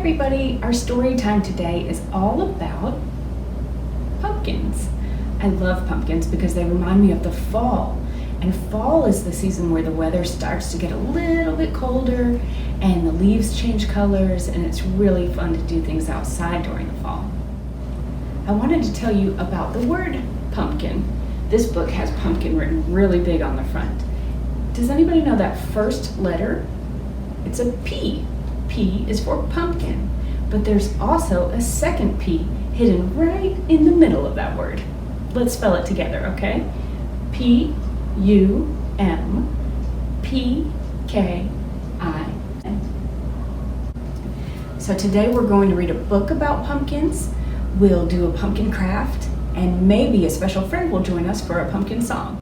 everybody, our story time today is all about pumpkins. I love pumpkins because they remind me of the fall. And fall is the season where the weather starts to get a little bit colder and the leaves change colors, and it's really fun to do things outside during the fall. I wanted to tell you about the word pumpkin. This book has pumpkin written really big on the front. Does anybody know that first letter? It's a P. P is for pumpkin, but there's also a second P hidden right in the middle of that word. Let's spell it together, okay? P-U-M-P-K-I-N. So today we're going to read a book about pumpkins. We'll do a pumpkin craft, and maybe a special friend will join us for a pumpkin song.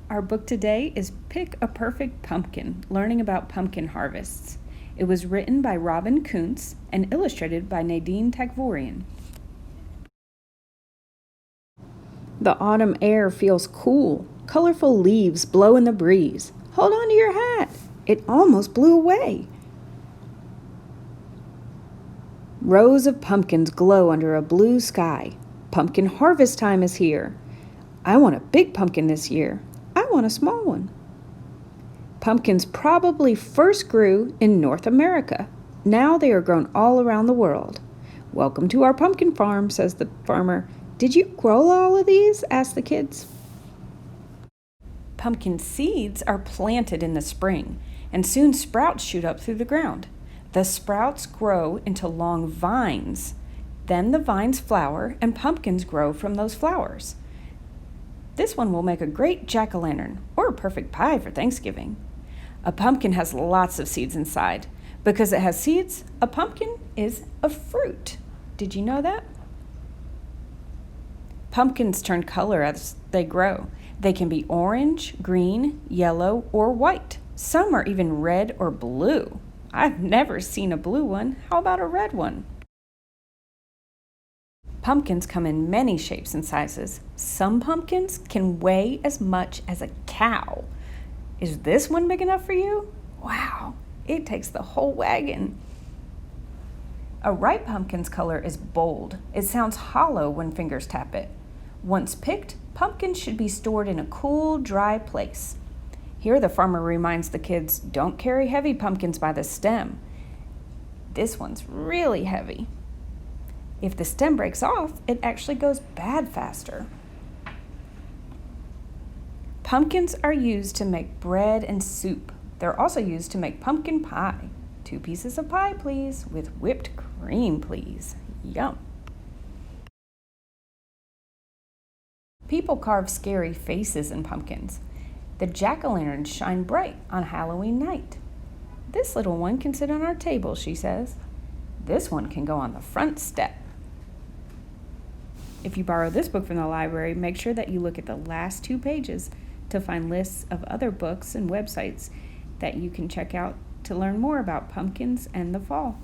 Our book today is Pick a Perfect Pumpkin, Learning About Pumpkin Harvests. It was written by Robin Kuntz and illustrated by Nadine Takvorian. The autumn air feels cool. Colorful leaves blow in the breeze. Hold on to your hat. It almost blew away. Rows of pumpkins glow under a blue sky. Pumpkin harvest time is here. I want a big pumpkin this year. I want a small one. Pumpkins probably first grew in North America. Now they are grown all around the world. Welcome to our pumpkin farm, says the farmer. Did you grow all of these? Asked the kids. Pumpkin seeds are planted in the spring, and soon sprouts shoot up through the ground. The sprouts grow into long vines. Then the vines flower, and pumpkins grow from those flowers. This one will make a great jack-o'-lantern or a perfect pie for Thanksgiving. A pumpkin has lots of seeds inside. Because it has seeds, a pumpkin is a fruit. Did you know that? Pumpkins turn color as they grow. They can be orange, green, yellow, or white. Some are even red or blue. I've never seen a blue one. How about a red one? Pumpkins come in many shapes and sizes. Some pumpkins can weigh as much as a cow. Is this one big enough for you? Wow, it takes the whole wagon. A ripe pumpkin's color is bold. It sounds hollow when fingers tap it. Once picked, pumpkins should be stored in a cool, dry place. Here the farmer reminds the kids, don't carry heavy pumpkins by the stem. This one's really heavy. If the stem breaks off, it actually goes bad faster. Pumpkins are used to make bread and soup. They're also used to make pumpkin pie. 2 pieces of pie, please, with whipped cream, please. Yum. People carve scary faces in pumpkins. The jack-o'-lanterns shine bright on Halloween night. This little one can sit on our table, she says. This one can go on the front step. If you borrow this book from the library, make sure that you look at the last 2 pages to find lists of other books and websites that you can check out to learn more about pumpkins and the fall.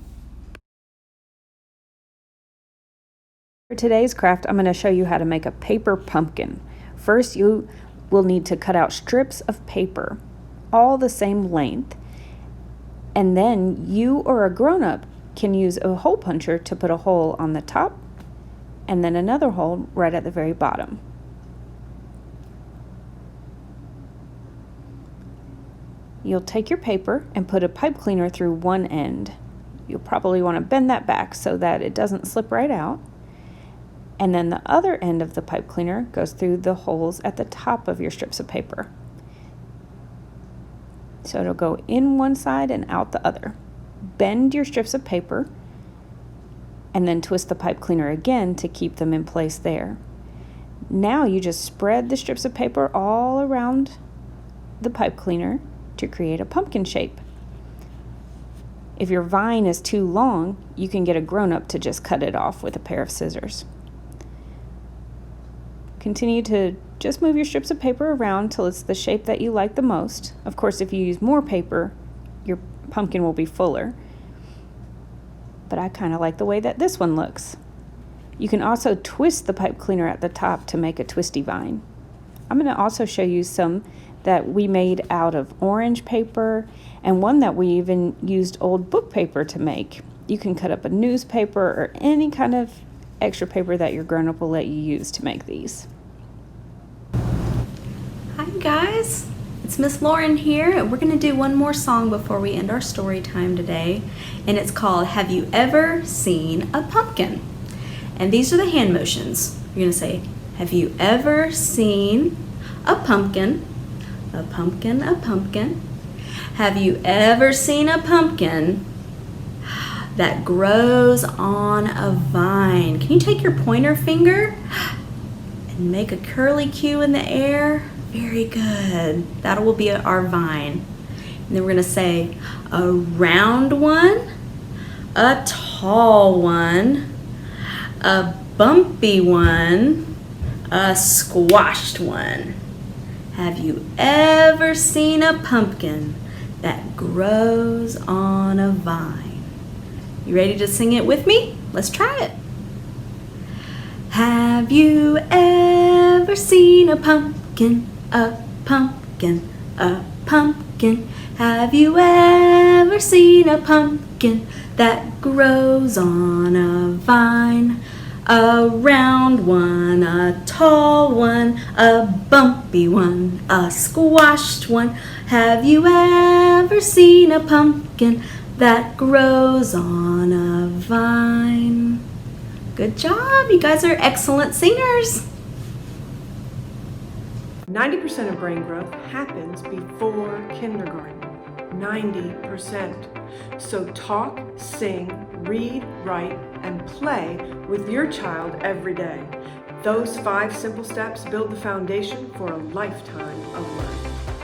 For today's craft, I'm going to show you how to make a paper pumpkin. First, you will need to cut out strips of paper, all the same length, and then you or a grown-up can use a hole puncher to put a hole on the top and then another hole right at the very bottom. You'll take your paper and put a pipe cleaner through one end. You'll probably want to bend that back so that it doesn't slip right out. And then the other end of the pipe cleaner goes through the holes at the top of your strips of paper. So it'll go in one side and out the other. Bend your strips of paper and then twist the pipe cleaner again to keep them in place there. Now you just spread the strips of paper all around the pipe cleaner to create a pumpkin shape. If your vine is too long, you can get a grown-up to just cut it off with a pair of scissors. Continue to just move your strips of paper around till it's the shape that you like the most. Of course, if you use more paper, your pumpkin will be fuller. But I kind of like the way that this one looks. You can also twist the pipe cleaner at the top to make a twisty vine. I'm going to also show you some that we made out of orange paper and one that we even used old book paper to make. You can cut up a newspaper or any kind of extra paper that your grown-up will let you use to make these. Hi guys, it's Miss Lauren here, and we're going to do one more song before we end our story time today, and it's called Have You Ever Seen a Pumpkin? And these are the hand motions. You're going to say, have you ever seen a pumpkin? A pumpkin, a pumpkin. Have you ever seen a pumpkin that grows on a vine? Can you take your pointer finger and make a curly Q in the air? Very good. That will be our vine. And then we're going to say a round one, a tall one, a bumpy one, a squashed one. Have you ever seen a pumpkin that grows on a vine? You ready to sing it with me? Let's try it. Have you ever seen a pumpkin, a pumpkin, a pumpkin? Have you ever seen a pumpkin that grows on a vine? A round one, a tall one, a bumpy one, a squashed one. Have you ever seen a pumpkin that grows on a vine? Good job, you guys are excellent singers. 90% of brain growth happens before kindergarten. 90%. So talk, sing, read, write, and play with your child every day. Those 5 simple steps build the foundation for a lifetime of learning.